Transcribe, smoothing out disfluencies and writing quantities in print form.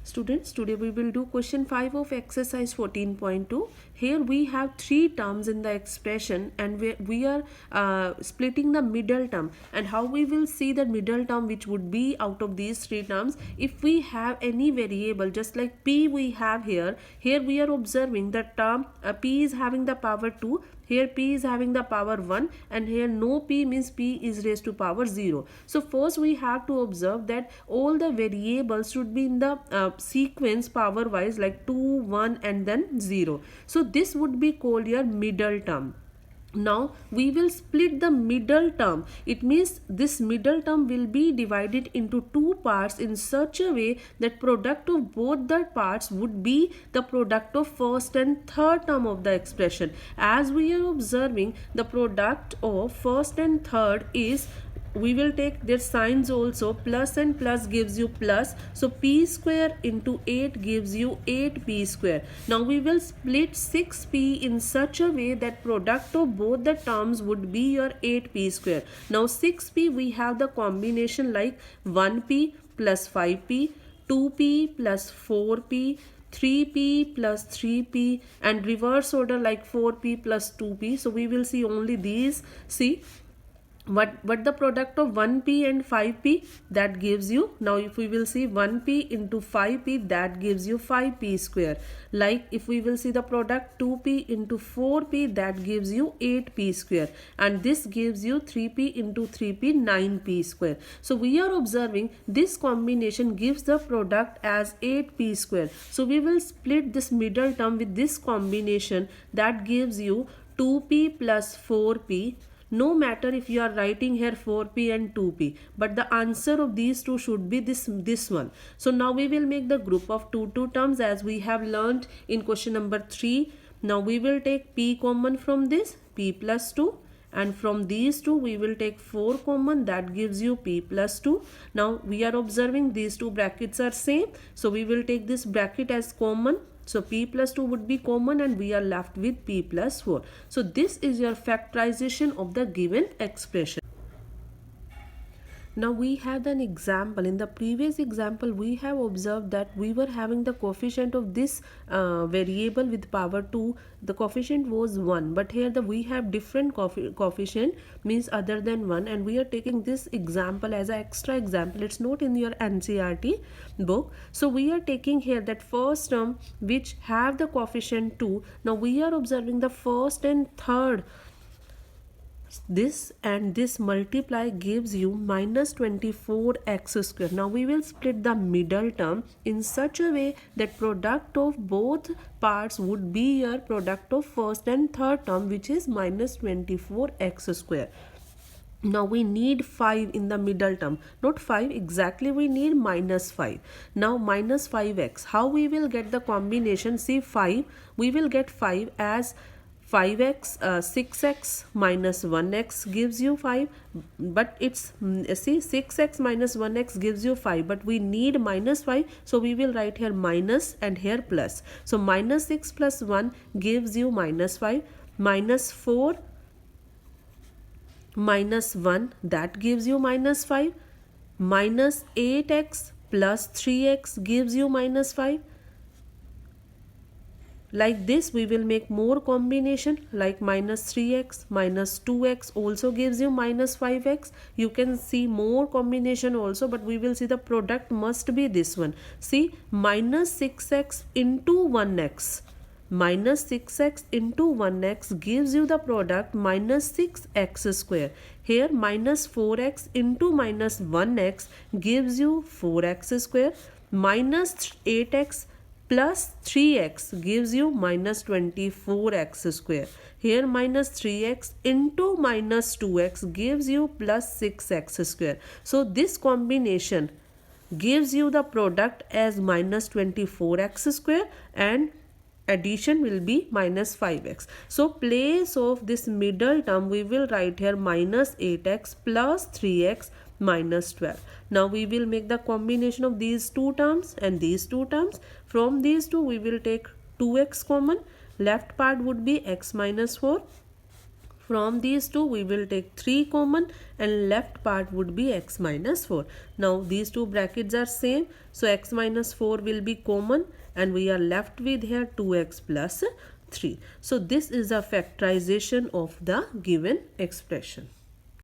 Students, today we will do question 5 of exercise 14.2. Here we have three terms in the expression and we are splitting the middle term, and how we will see the middle term which would be out of these three terms. If we have any variable just like p we have here we are observing the term p is having the power 2. Here p is having the power 1, and here no p means p is raised to power 0. So first we have to observe that all the variables should be in the sequence power wise, like 2, 1 and then 0. So this would be called your middle term. Now we will split the middle term. It means this middle term will be divided into two parts in such a way that product of both the parts would be the product of first and third term of the expression. As we are observing, the product of first and third is, we will take their signs also. Plus and plus gives you plus, so p square into 8 gives you 8p square. Now we will split 6p in such a way that product of both the terms would be your 8p square. Now 6p we have the combination like 1p plus 5p, 2p plus 4p, 3p plus 3p, and reverse order like 4p plus 2p. So we will see only these. See what the product of 1p and 5p, that gives you, now if we will see 1p into 5p, that gives you 5p square. Like if we will see the product 2p into 4p, that gives you 8p square, and this gives you 3p into 3p, 9p square. So we are observing this combination gives the product as 8p square. So we will split this middle term with this combination, that gives you 2p plus 4p. No matter if you are writing here 4p and 2p, but the answer of these two should be this one. So now we will make the group of two terms as we have learned in question number 3. Now we will take p common from this, p plus 2, and from these two we will take 4 common, that gives you p plus 2. Now we are observing these two brackets are same, so we will take this bracket as common. So p plus 2 would be common and we are left with p plus 4. So this is your factorization of the given expression. Now we have an example. In the previous example we have observed that we were having the coefficient of this variable with power 2. The coefficient was 1, but here we have different coefficient, means other than 1, and we are taking this example as an extra example. It's not in your NCERT book. So we are taking here that first term which have the coefficient 2. Now we are observing the first and third, this and this multiply gives you minus 24x square. Now we will split the middle term in such a way that product of both parts would be your product of first and third term, which is minus 24x square. Now we need 5 in the middle term, not 5 exactly, we need minus 5. Now minus 5x, how we will get the combination? See 5, we will get 5 as 5x, 6x minus 1x gives you 5, but it's, see 6x minus 1x gives you 5, but we need minus 5, so we will write here minus and here plus. So minus 6 plus 1 gives you minus 5, minus 4 minus 1, that gives you minus 5, minus 8x plus 3x gives you minus 5. Like this we will make more combination, like minus 3x minus 2x also gives you minus 5x. You can see more combination also, but we will see the product must be this one. See minus 6x into 1x, minus 6x into 1x gives you the product minus 6x square. Here minus 4x into minus 1x gives you 4x square. Minus 8x plus 3x gives you minus 24x square. Here minus 3x into minus 2x gives you plus 6x square. So this combination gives you the product as minus 24x square, and addition will be minus 5x. So place of this middle term we will write here minus 8x plus 3x minus 12. Now we will make the combination of these two terms and these two terms. From these two we will take 2x common, left part would be x minus 4. From these two we will take 3 common and left part would be x minus 4. Now these two brackets are same, so x minus 4 will be common and we are left with here 2x plus 3. So this is a factorization of the given expression.